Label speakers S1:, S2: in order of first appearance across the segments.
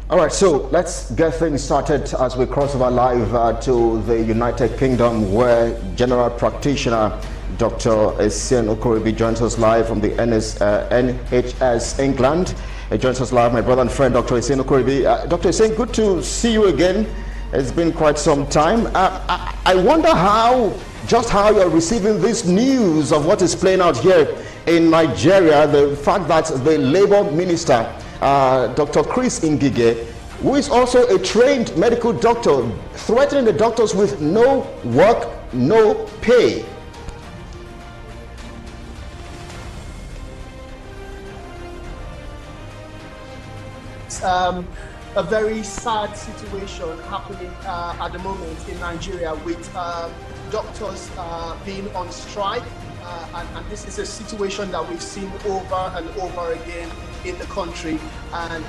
S1: All right, so let's get things started as we cross over live to the United Kingdom, where General Practitioner Dr. Essien Okoribi joins us live from the NHS England. He joins us live, my brother and friend, Dr. Essien Okoribi. Dr. Essien, good to see you again. It's been quite some time. I wonder just how you're receiving this news of what is playing out here in Nigeria, the fact that the Labour Minister, Dr. Chris Ngige, who is also a trained medical doctor, threatening the doctors with no work, no pay.
S2: A very sad situation happening at the moment in Nigeria with doctors being on strike. And this is a situation that we've seen over and over again in the country, and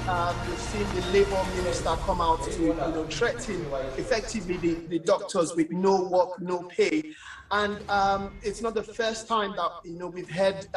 S2: we've seen the Labour Minister come out to threaten effectively the doctors with no work, no pay. And it's not the first time that we've had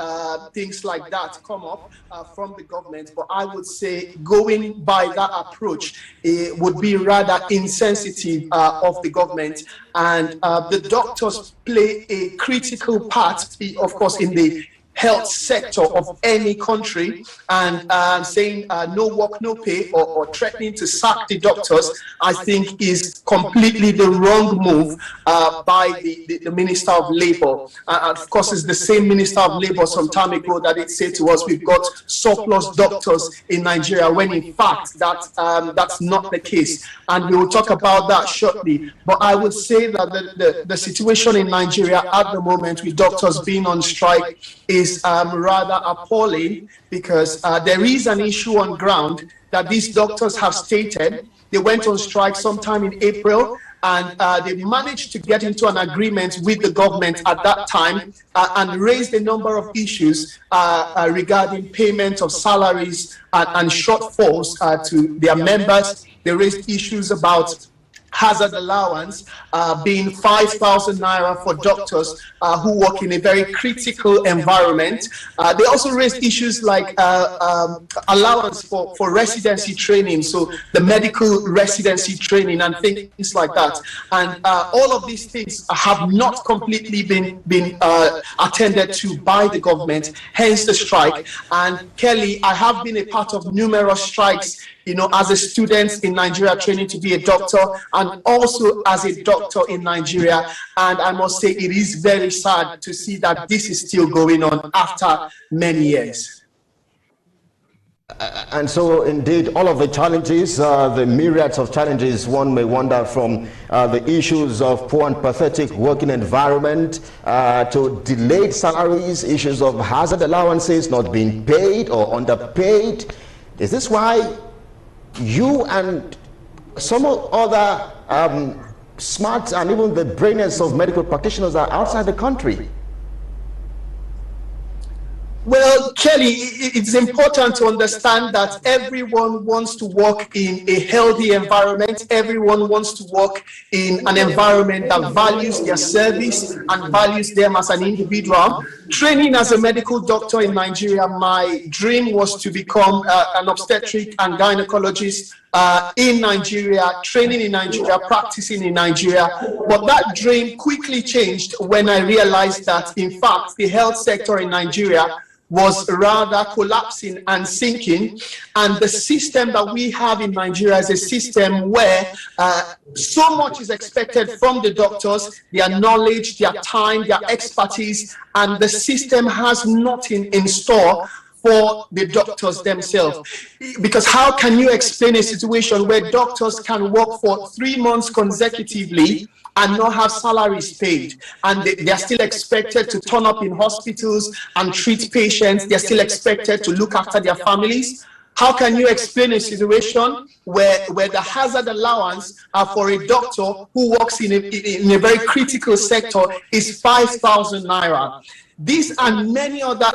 S2: things like that come up from the government. But I would say going by that approach, it would be rather insensitive of the government. And the doctors play a critical part, of course, in the health sector of any country, and saying no work, no pay, or threatening to sack the doctors, I think is completely the wrong move by the Minister of Labour. Of course, it's the same Minister of Labour some time ago that it said to us we've got surplus doctors in Nigeria, when in fact that's not the case. And we will talk about that shortly. But I would say that the situation in Nigeria at the moment with doctors being on strike is rather appalling, because there is an issue on ground that these doctors have stated. They went on strike sometime in April, and they managed to get into an agreement with the government at that time and raised a number of issues regarding payment of salaries and shortfalls to their members. They raised issues about hazard allowance being 5,000 naira for doctors who work in a very critical environment. They also raised issues like allowance for residency training, so the medical residency training and things like that. And all of these things have not completely been attended to by the government, hence the strike. And Kelly, I have been a part of numerous strikes, as a student in Nigeria training to be a doctor, and also as a doctor in Nigeria. And I must say it is very sad to see that this is still going on after many years.
S1: And so, indeed, all of the challenges, the myriads of challenges, one may wonder, from the issues of poor and pathetic working environment to delayed salaries, issues of hazard allowances not being paid or underpaid. Is this why you and some other smart and even the brainiest of medical practitioners are outside the country?
S2: Well, Kelly, it's important to understand that everyone wants to work in a healthy environment. Everyone wants to work in an environment that values their service and values them as an individual. Training as a medical doctor in Nigeria, my dream was to become an obstetric and gynecologist in Nigeria, training in Nigeria, practicing in Nigeria. But that dream quickly changed when I realized that, in fact, the health sector in Nigeria was rather collapsing and sinking. And the system that we have in Nigeria is a system where so much is expected from the doctors, their knowledge, their time, their expertise, and the system has nothing in store for the doctors themselves. Because how can you explain a situation where doctors can work for 3 months consecutively and not have salaries paid, and they're still expected to turn up in hospitals and treat patients? They're still expected to look after their families. How can you explain a situation where the hazard allowance for a doctor who works in a very critical sector is 5,000 naira? These and many other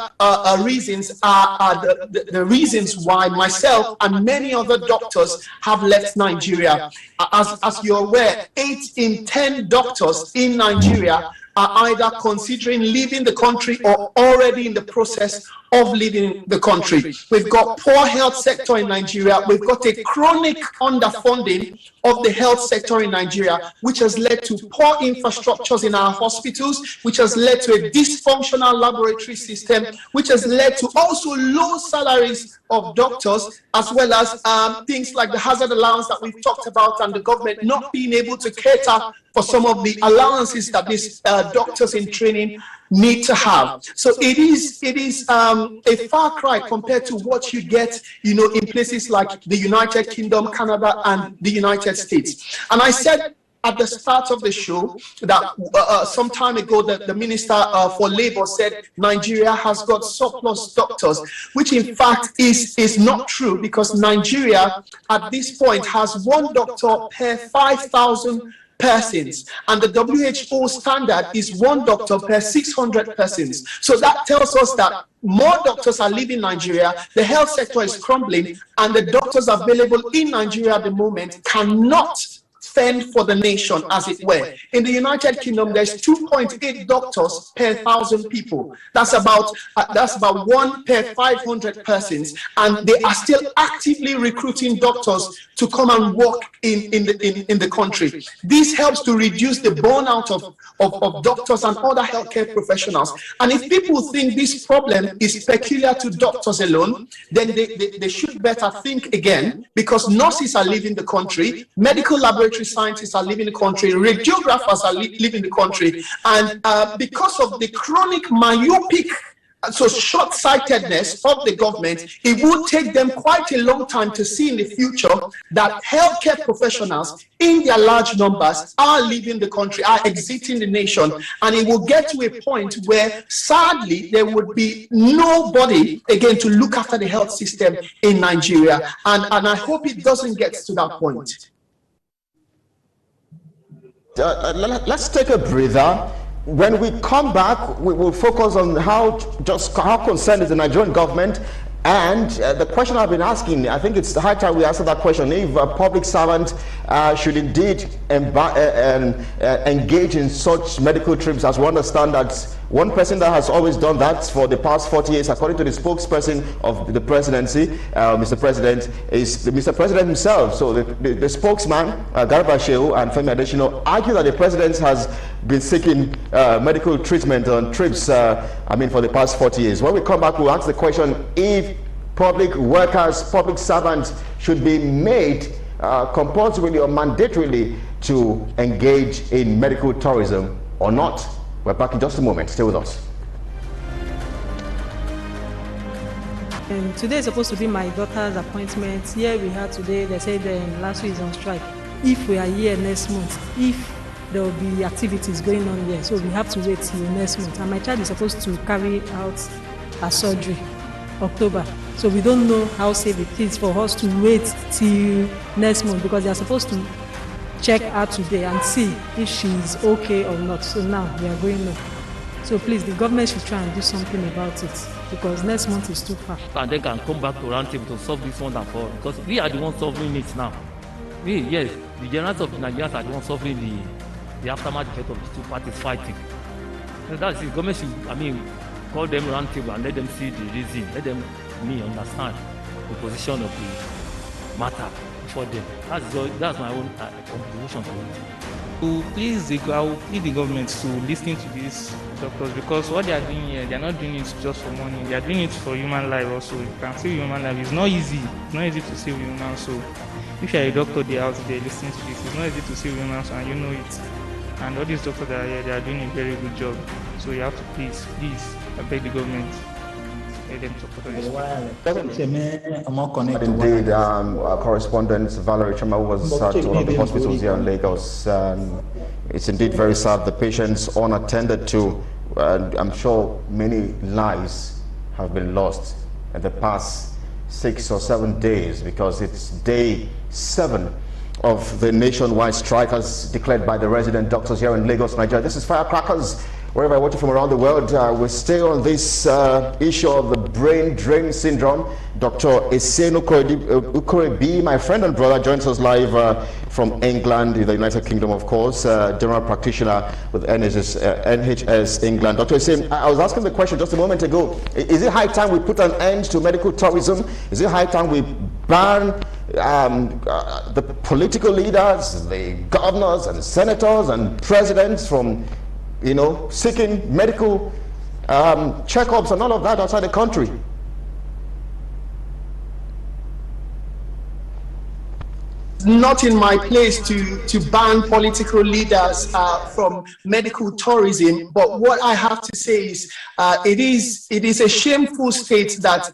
S2: reasons are the reasons why myself and many other doctors have left Nigeria. As you're aware, 8 in 10 doctors in Nigeria are either considering leaving the country or already in the process of leaving the country. We've got poor health sector in Nigeria. We've got a chronic underfunding of the health sector in Nigeria, which has led to poor infrastructures in our hospitals, which has led to a dysfunctional laboratory system, which has led to also low salaries of doctors, as well as things like the hazard allowance that we've talked about, and the government not being able to cater for some of the allowances that these doctors in training need to have. So it is a far cry compared to what you get, in places like the United Kingdom, Canada, and the United States. And I said at the start of the show that some time ago that the Minister for Labour said Nigeria has got surplus doctors, which in fact is not true, because Nigeria at this point has one doctor per 5,000 persons, and the WHO standard is one doctor per 600 persons. So that tells us that more doctors are leaving Nigeria, the health sector is crumbling, and the doctors available in Nigeria at the moment cannot fend for the nation, as it were. In the United Kingdom, there's 2.8 doctors per 1,000 people. That's about 1 per 500 persons, and they are still actively recruiting doctors to come and work in the country. This helps to reduce the burnout of doctors and other healthcare professionals. And if people think this problem is peculiar to doctors alone, then they should better think again, because nurses are leaving the country, medical laboratory scientists are leaving the country, radiographers are leaving the country, and because of the chronic myopic, so short-sightedness of the government, it would take them quite a long time to see in the future that healthcare professionals in their large numbers are leaving the country, are exiting the nation, and it will get to a point where sadly there would be nobody again to look after the health system in Nigeria, and I hope it doesn't get to that point.
S1: Let's take a breather. When we come back, we will focus on how concerned is the Nigerian government, and the question I've been asking, I think it's the high time we answer that question. If a public servant should indeed engage in such medical trips, as we understand that one person that has always done that for the past 40 years, according to the spokesperson of the presidency, Mr. President, is Mr. President himself. So the spokesman, Garba Shehu and Femi Adesina, argue that the president has been seeking medical treatment on trips, for the past 40 years. When we come back, we'll answer the question if public workers, public servants should be made compulsorily or mandatorily to engage in medical tourism or not. We're back in just a moment. Stay with us.
S3: And today is supposed to be my daughter's appointment. Here we had today, they said last week is on strike. If we are here next month, if there will be activities going on here, so we have to wait till next month. And my child is supposed to carry out a surgery October. So we don't know how safe it is for us to wait till next month, because they are supposed to check her today and see if she's okay or not. So now we are going on. So please, the government should try and do something about it, because next month is too far.
S4: And they can come back to roundtable to solve this one and for all, because we are the ones solving it now. The generals of the Nigerians are the ones solving the aftermath effect of the two parties fighting. So that's it. Government should, call them roundtable and let them see the reason. Let them understand the position of the matter for them. That's my own contribution to it.
S5: I will plead the government to listen to these doctors, because what they are doing here, they are not doing it just for money. They are doing it for human life also. You can save human life. It's not easy. It's not easy to save human soul. If you are a doctor there out there listening to this, it's not easy to save human soul, and you know it. And all these doctors that are here, they are doing a very good job. So you have to please, I beg the government, let them support this.
S1: Indeed, our correspondent Valerie Chama was at one of the hospitals here in Lagos. It's indeed very sad. The patients unattended to, and I'm sure many lives have been lost in the past 6 or 7 days, because it's day 7 of the nationwide strike as declared by the resident doctors here in Lagos, Nigeria. This is Firecrackers wherever you're watching from around the world. We're still on this issue of the brain drain syndrome. Dr. Essien Ukoribi, my friend and brother, joins us live from England, in the United Kingdom, of course, general practitioner with NHS England. Dr. Essien, I was asking the question just a moment ago. Is it high time we put an end to medical tourism? Is it high time we ban the political leaders, the governors and senators and presidents from, seeking medical checkups and all of that outside the country?
S2: Not in my place to ban political leaders from medical tourism, but what I have to say is it is a shameful state that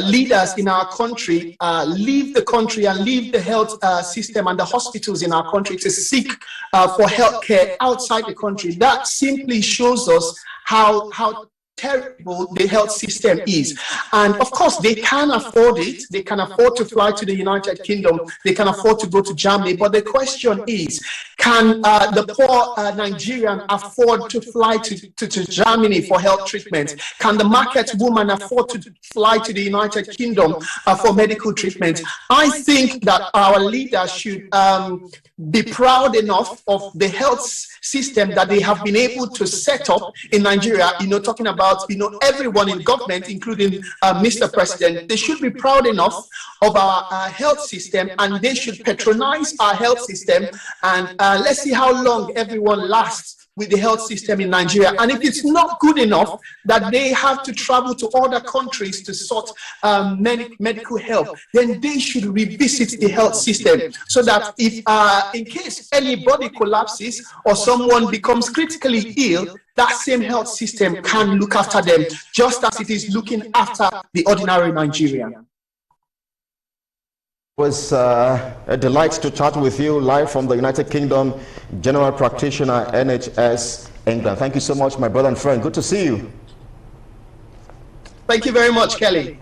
S2: leaders in our country leave the country and leave the health system and the hospitals in our country to seek for healthcare outside the country. That simply shows us how terrible the health system is. And of course, they can afford it. They can afford to fly to the United Kingdom. They can afford to go to Germany. But the question is, can the poor Nigerian afford to fly to Germany for health treatment? Can the market woman afford to fly to the United Kingdom for medical treatment? I think that our leaders should be proud enough of the health system that they have been able to set up in Nigeria, talking about, everyone in government, including Mr. President. They should be proud enough of our health system, and they should patronize our health system, and let's see how long everyone lasts with the health system in Nigeria. And if it's not good enough that they have to travel to other countries to sort medical help, then they should revisit the health system, so that if in case anybody collapses or someone becomes critically ill, that same health system can look after them, just as it is looking after the ordinary Nigerian.
S1: It was a delight to chat with you live from the United Kingdom, General Practitioner, NHS England. Thank you so much, my brother and friend. Good to see you.
S2: Thank you very much, Kelly.